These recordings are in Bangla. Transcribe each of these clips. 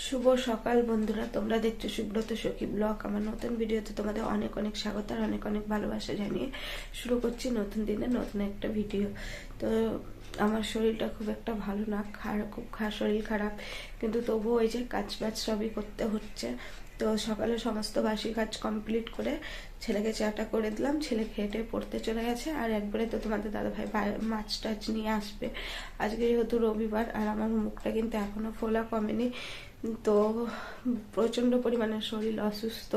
শুভ সকাল বন্ধুরা, তোমরা দেখছো সুব্রত সখী ব্লগ। আমার নতুন ভিডিওতে তোমাদের অনেক অনেক স্বাগত আর অনেক অনেক ভালোবাসা জানিয়ে শুরু করছি নতুন দিনে নতুন একটা ভিডিও। তো আমার শরীরটা খুব একটা ভালো না, খুব শরীর খারাপ, কিন্তু তবুও ওই যে কাজ বাজ সবই করতে হচ্ছে। তো সকালে সমস্ত বাসি কাজ কমপ্লিট করে ছেলেকে চাটা করে দিলাম, ছেলে খেটে পড়তে চলে গেছে। আর একবারে তো তোমাদের দাদাভাই মাছ টাছ নিয়ে আসবে। আজকে যেহেতু রবিবার আর আমার মুখটা কিন্তু এখনো ফোলা কমেনি, তো প্রচন্ড পরিমাণে শরীর অসুস্থ।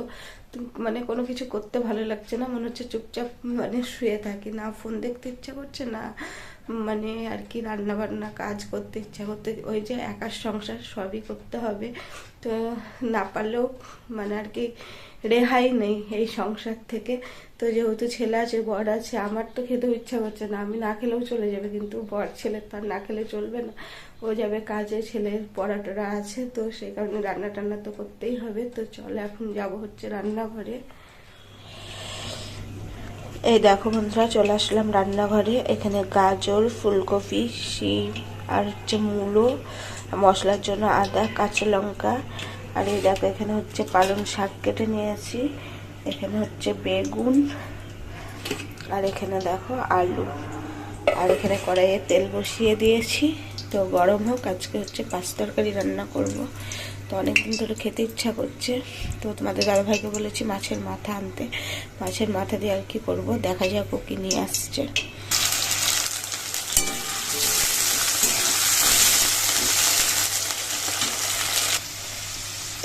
মানে কোনো কিছু করতে ভালো লাগছে না, মনে হচ্ছে চুপচাপ মানে শুয়ে থাকি, না ফোন দেখতে ইচ্ছা করছে না মানে আর কি রান্না বান্না কাজ করতে ইচ্ছা করতে, ওই যে একার সংসার সবই করতে হবে। তো না পারলেও মানে আর কি রেহাই নেই এই সংসার থেকে। তো যেহেতু ছেলে আছে, বর আছে, আমার তো খেতেও ইচ্ছা করছে না, আমি না খেলেও চলে যাবে, কিন্তু বর ছেলে তো আর না খেলে চলবে না, ও যাবে কাজে, ছেলের পড়া টড়া আছে, তো সেই কারণে রান্না টান্না তো করতেই হবে। তো চলো এখন যাব হচ্ছে রান্নাঘরে। এই দেখো বন্ধুরা, চলে আসলাম রান্নাঘরে। এখানে গাজর, ফুলকপি, শিম আর হচ্ছে মূলো, মশলার জন্য আদা, কাঁচা লঙ্কা, আর এই দেখো এখানে হচ্ছে পালং শাক কেটে নিয়েছি, এখানে হচ্ছে বেগুন, আর এখানে দেখো আলু, আর এখানে কড়াইয়ে তেল বসিয়ে দিয়েছি। তো গরম হোক, আজকে হচ্ছে মাছ তরকারি রান্না করব। তো অনেকদিন ধরে খেতে ইচ্ছা করছে, তো তোমাদের দাদাভাইকে বলেছি মাছের মাথা আনতে, মাছের মাথা দিয়ে আর কি করবো দেখা যাক ও কি নিয়ে আসছে।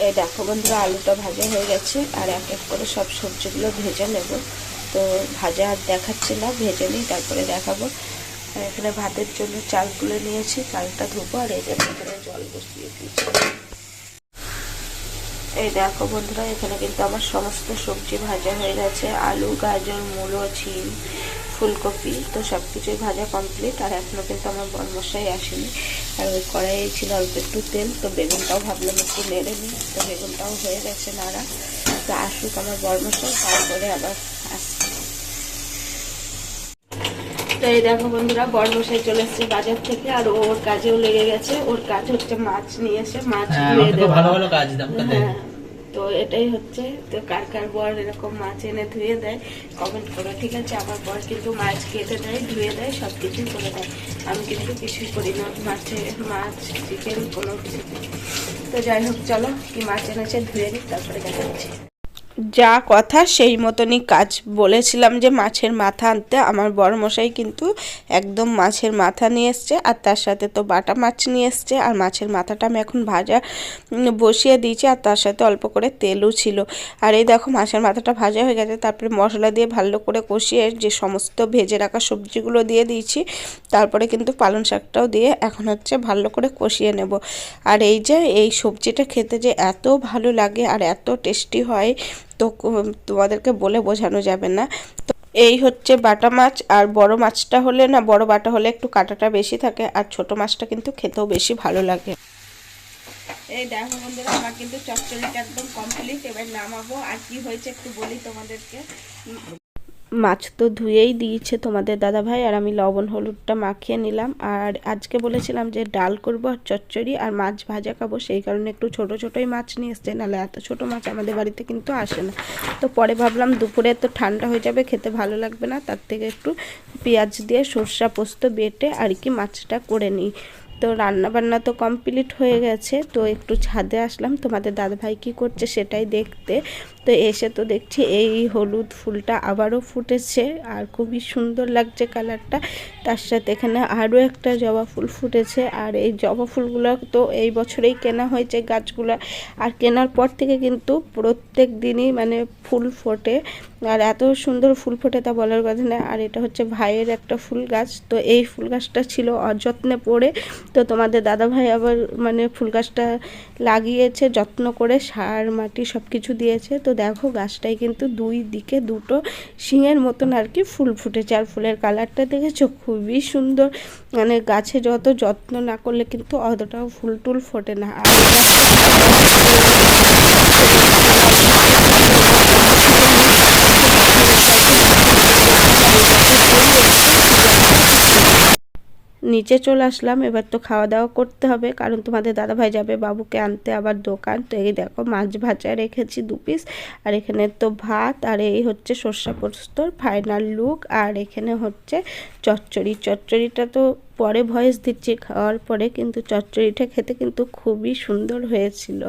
এই দেখো বন্ধুরা, আলুটা ভাজা হয়ে গেছে, আর এক এক করে সব সবজিগুলো ভেজে নেব। তো ভাজা আর দেখাচ্ছি না, ভেজে নিই তারপরে দেখাবো। আর এখানে ভাতের জন্য চাল তুলে নিয়েছি, চালটা ধুবো, আর এই যে এখানে জল বসিয়ে দিয়েছি। এই দেখো বন্ধুরা, এখানে কিন্তু আমার সমস্ত সবজি ভাজা হয়ে গেছে, আলু, গাজর, মূলো, শিম, ফুলকপি, তো সব কিছুই ভাজা কমপ্লিট। আর এখনো কিন্তু আমার বরমশাই আসেনি, আর ওই কড়াইয়ে ছিল অল্প একটু তেল, তো বেগুনটাও ভাবলাম একটু নেড়ে নিই, তো বেগুনটাও হয়ে গেছে নাড়া। তো আসুক আমার বরমশাই, তারপরে আবার আসছে। তো এই দেখো বন্ধুরা, বরমশাই চলে এসছে বাজার থেকে, আর ওর কাজেও লেগে গেছে। ওর কাজ হচ্ছে মাছ নিয়ে এসে মাছ ধুয়ে দেওয়া। ভালো ভালো কাজ দাও। হ্যাঁ, তো এটাই হচ্ছে। তো কার কার বর এরকম মাছ এনে ধুয়ে দেয় কমেন্ট করো, ঠিক আছে? আমার বর কিন্তু মাছ কেটে দেয়, ধুয়ে দেয়, সব কিছুই করে দেয়, আমি কিন্তু কিছুই করি না। মাছ, চিকেন কোনো কিছু। তো যাই হোক, চলো কি মাছ এনেছে ধুয়ে নিই, তারপরে দেখাচ্ছি। যা কথা সেই মতনই কাজ। বলেছিলাম যে মাছের মাথা আনতে, আমার বড়মশাই কিন্তু একদম মাছের মাথা নিয়ে এসছে, আর তার সাথে তো বাটা মাছ নিয়ে এসছে। আর মাছের মাথাটা আমি এখন ভাজা বসিয়ে দিয়েছি, আর তার সাথে অল্প করে তেলও ছিল। আর এই দেখো মাছের মাথাটা ভাজা হয়ে গেছে, তারপরে মশলা দিয়ে ভালো করে কষিয়ে যে সমস্ত ভেজে রাখা সবজিগুলো দিয়ে দিয়েছি, তারপরে কিন্তু পালং শাকটাও দিয়ে এখন হচ্ছে ভালো করে কষিয়ে নেব। আর এই যে এই সবজিটা খেতে যে এত ভালো লাগে আর এত টেস্টি হয়, তো তোমাদেরকে বলে বোঝানো যাবে না। তো এই হচ্ছে বাটা মাছ, আর বড় মাছটা হলে না, বড় বাটা হলে একটু কাঁটাটা বেশি থাকে, আর ছোট মাছটা কিন্তু খেতেও বেশি ভালো লাগে। এই দেখো বন্ধুরা, আমার কিন্তু চচ্চড়িটা একদম কমপ্লিট, এবার নামাবো। আর কি হয়েছে একটু বলি তোমাদেরকে। মাছ তো ধুয়েই দিয়েছে তোমাদের দাদাভাই, আর আমি লবণ হলুদটা মাখিয়ে নিলাম। আর আজকে বলেছিলাম যে ডাল করবো আর চচ্চড়ি আর মাছ ভাজা খাবো, সেই কারণে একটু ছোট ছোটোই মাছ নিয়ে এসছে, নাহলে এত ছোট মাছ আমাদের বাড়িতে কিন্তু আসে না। তো পরে ভাবলাম দুপুরে তো ঠান্ডা হয়ে যাবে, খেতে ভালো লাগবে না, তার থেকে একটু পেঁয়াজ দিয়ে সর্ষা পোস্ত বেটে আর কি মাছটা করে নিই। তো রান্না বান্না তো কমপ্লিট হয়ে গেছে, তো একটু ছাদে আসলাম তোমাদের দাদাভাই কী করছে সেটাই দেখতে। তো এসে তো দেখছি এই হলুদ ফুলটা আবারও ফুটেছে, আর খুবই সুন্দর লাগছে কালারটা। তার সাথে এখানে আরও একটা জবা ফুল ফুটেছে, আর এই জবা ফুলগুলো তো এই বছরেই কেনা হয়েছে গাছগুলো, আর কেনার পর থেকে কিন্তু প্রত্যেক দিনই মানে ফুল ফোটে, আর এত সুন্দর ফুল ফোটে তা বলার কথা না। আর এটা হচ্ছে ভাইয়ের একটা ফুল গাছ, তো এই ফুল গাছটা ছিল অযত্নে পড়ে, তো তোমাদের দাদাভাই আবার মানে ফুল গাছটা লাগিয়েছে যত্ন করে, সার মাটি সব কিছু দিয়েছে। তো দেখো গাছটায় কিন্তু দুই দিকে দুটো শিঙের মতন আর কি ফুল ফুটেছে, আর ফুলের কালারটা দেখেছো খুবই সুন্দর। মানে গাছে যত যত্ন না করলে কিন্তু অতটাও ফুল টুল ফোটে না। আর নিচে চলে আসলাম। এবার তো খাওয়া দাওয়া করতে হবে, কারণ তোমাদের দাদাভাই যাবে বাবুকে আনতে আবার দোকান। তো এই দেখো মাছ ভাজা রেখেছি 2 পিস, আর এখানে তো ভাত, আর এই হচ্ছে সর্ষে পোস্তর ফাইনাল লুক। আর এখানে হচ্ছে চচ্চড়িটা তো পরে ভয়েস দিচ্ছি খাওয়ার পরে, কিন্তু চচ্চড়িটা খেতে কিন্তু খুবই সুন্দর হয়েছিল।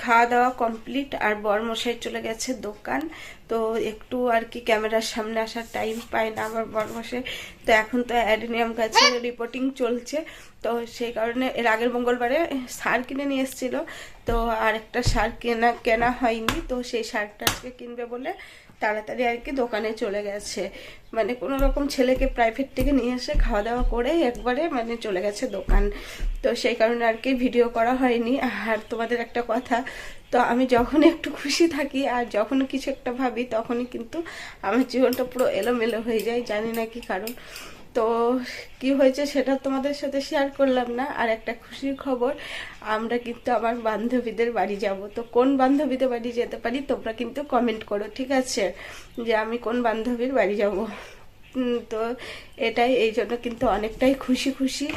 খাওয়া দাওয়া কমপ্লিট, আর বরমশাই চলে গেছে দোকান। তো একটু আর কি ক্যামেরার সামনে আসার টাইম পায় না আমার বরমশাই। তো এখন তো অ্যাডেনিয়াম গাছে রিপোর্টিং চলছে, তো সেই কারণে এর আগের মঙ্গলবারে সার কিনে নিয়ে এসেছিল, তো আর একটা সার কেনা হয়নি। তো সেই সারটা আজকে কিনবে বলে তাড়াতাড়ি আর কি দোকানে চলে গেছে। মানে কোনো রকম ছেলেকে প্রাইভেট থেকে নিয়ে এসে খাওয়া দাওয়া করে একবারে মানে চলে গেছে দোকান। তো সেই কারণে আর কি ভিডিও করা হয়নি। আর তোমাদের একটা কথা, তো আমি যখন একটু খুশি থাকি আর যখন কিছু একটা ভাবি, তখনই কিন্তু আমার জীবনটা পুরো এলোমেলো হয়ে যায়, জানি না কি কারণ। তো কি হয়েছে সেটা তোমাদের সাথে শেয়ার করলাম না। আর একটা খুশির খবর, আমরা কিন্তু আমার বান্ধবীদের বাড়ি যাব। তো কোন বান্ধবীদের বাড়ি যেতে পারি তোমরা কিন্তু কমেন্ট করো, ঠিক আছে, যে আমি কোন বান্ধবীর বাড়ি যাব। তো এটাই, এই জন্য কিন্তু অনেকটাই খুশি।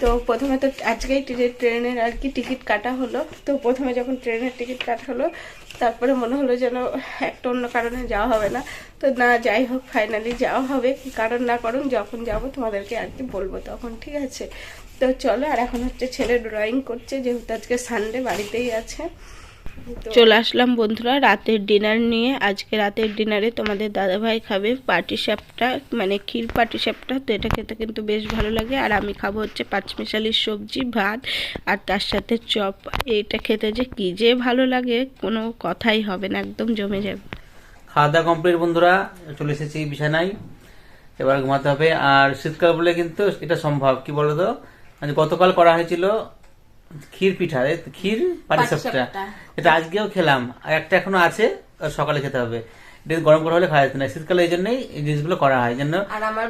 তো প্রথমে তো আজকেই ট্রেনের আর কি টিকিট কাটা হলো। তো প্রথমে যখন ট্রেনের টিকিট কাটা হলো, তারপরে মনে হলো যেন একটা অন্য কারণে যাওয়া হবে না। তো না, যাই হোক ফাইনালি যাওয়া হবে। কি কারণ না কারণ যখন যাব তোমাদেরকে আর কি বলবো তখন, ঠিক আছে। তো চলো, আর এখন হচ্ছে ছেলে ড্রয়িং করছে, যেহেতু আজকে সানডে বাড়িতেই আছে। চলে আসলাম বন্ধুরা রাতের ডিনার নিয়ে। আজকে রাতের ডিনারে তোমাদের দাদাভাই খাবে পাটিসাপটা, মানে ক্ষীর পাটিসাপটা। তো এটা খেতে কিন্তু বেশ ভালো লাগে। আর আমি খাবো হচ্ছে পাঁচমিশালির সবজি ভাত, আর তার সাথে চপ। এইটা খেতে যে কি যে ভালো লাগে কোনো কথাই হবে না, একদম জমে যাবে। খাওয়া দাওয়া কমপ্লিট বন্ধুরা, চলে এসেছি বিছানায়, এবার ঘুমাতে হবে। আর শীতকাল বলে কিন্তু এটা সম্ভব, কি বলতো, মানে গতকাল করা হয়েছিল ক্ষীর পিঠা, ক্ষীর পাটিসাপটা, এটা আজকেও খেলাম, আর একটা এখনো আছে, সকালে খেতে হবে। এটা গরম করা হলে খাওয়া যেত না, শীতকালে এই জন্যই এই জিনিসগুলো করা হয়, জন্য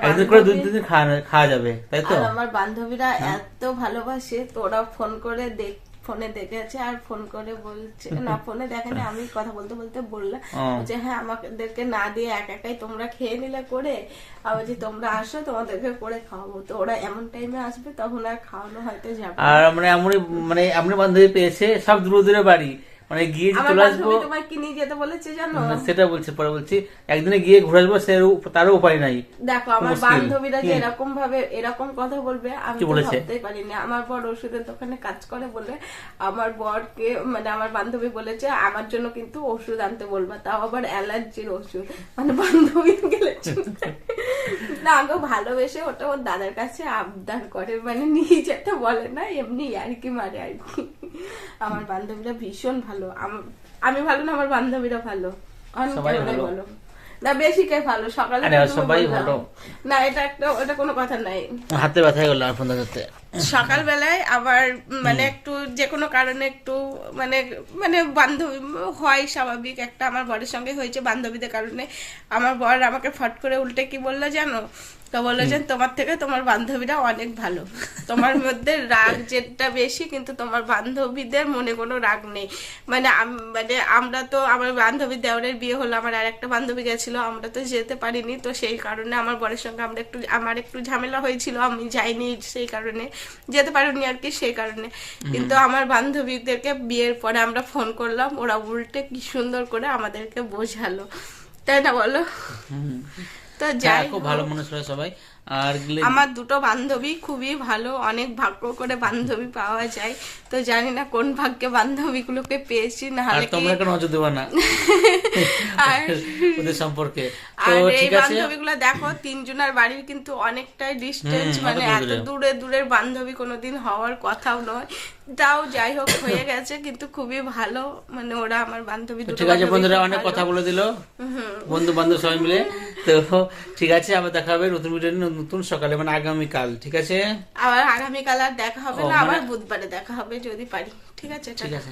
একদিন করে 2-3 দিন খাওয়া যাবে, তাই তো। আমার বান্ধবীরা এত ভালোবাসে, তো ওরা ফোন করে ফোনে দেখেছে, আর ফোন করে বলছে, না ফোনে দেখেনি, আমি কথা বলতে বলতে বললাম যে হ্যাঁ আমাদেরকে না দিয়ে একাই তোমরা খেয়ে নিলে করে, আবার যে তোমরা আসো তোমাদেরকে করে খাওয়াবো। তো ওরা এমন টাইমে আসবে তখন আর খাওয়ানো হয়তো যাবে। আর মানে এমন বান্ধবী পেয়েছে, সব দূরে দূরে বাড়ি, মানে গিয়ে চলে আসবো। তোমার কি নিয়ে যেতে বলেছে জানো? সেটা বলছি, পরে বলছি একদিনে গিয়ে ঘুরে আসবো, তারও উপায় নাই। দেখো আমার বান্ধবীরা যে এরকম ভাবে এরকম কথা বলবে আমি তো ভাবতেই পারিনি। আমার বর ওষুধের দোকানে কাজ করে বলে আমার বরকে, মানে আমার বান্ধবী বলেছে আমার জন্য কিন্তু ওষুধ আনতে বলবা, তাও আবার অ্যালার্জির ওষুধ। মানে বান্ধবী গেলে না গো, ভালোবেসে ওটা ওর দাদার কাছে আবদার করে, মানে নিয়ে যেতে বলে না, এমনি আর কি মারে আর কি। আমার বান্ধবীরা ভীষণ ভালো, আমি ভালো না, আমার বান্ধবীরা ভালো, অনেক ভালো না, বেশি কে ভালো। সকালে সবাই ভালো না, এটা কোনো কথা নাই। হাতে ব্যথা গেল আর ফোন ধরতে। সকালবেলায় আবার মানে একটু যে কোনো কারণে একটু মানে মানে বান্ধবী হয় স্বাভাবিক, একটা আমার বরের সঙ্গে হয়েছে বান্ধবীদের কারণে। আমার বর আমাকে ফট করে উল্টে কি বললো জানো? তো বললো যে তোমার থেকে তোমার বান্ধবীরা অনেক ভালো, তোমার মধ্যে রাগ যেটা বেশি, কিন্তু তোমার বান্ধবীদের মনে কোনো রাগ নেই। মানে আমরা তো, আমার বান্ধবীর দেওরের বিয়ে হলো, আমার আর একটা বান্ধবী গেছিল, আমরা তো যেতে পারিনি। তো সেই কারণে আমার বরের সঙ্গে আমার একটু ঝামেলা হয়েছিল, আমি যাইনি, সেই কারণে যেতে পারিনি আর কি, সেই কারণে। কিন্তু আমার বান্ধবীদেরকে বিয়ের পরে আমরা ফোন করলাম, ওরা উল্টে কি সুন্দর করে আমাদেরকে বোঝালো, তাই না বলো? তো যাই, খুব ভালো মানুষ সবাই। আর আমার দুটো বান্ধবী খুবই ভালো, অনেক ভাগ্য করে বান্ধবী পাওয়া যায়। তো জানি না কোন ভাগ্যে বান্ধবীগুলোকে পেয়েছি, না হলে তোমরা কেন নজর দেবা না আর ওদের সম্পর্কে। তো ঠিক আছে, বান্ধবীগুলো দেখো 3 জনের বাড়ির কিন্তু অনেকটাই ডিসটেন্স, মানে এত দূরের বান্ধবী কোনোদিন হওয়ার কথাও নয়। তাও যাই হোক হয়ে গেছে, কিন্তু খুবই ভালো, মানে ওরা আমার বান্ধবী দুটো। ঠিক আছে বন্ধুরা, অনেক কথা বলে দিল বন্ধু বান্ধব সবাই মিলে। তো ঠিক আছে, আবার দেখা হবে নতুন ভিডিও, নতুন সকালে, মানে আগামীকাল। ঠিক আছে, আবার আগামীকাল আর দেখা হবে না, আবার বুধবারে দেখা হবে যদি পারি। ঠিক আছে, ঠিক আছে।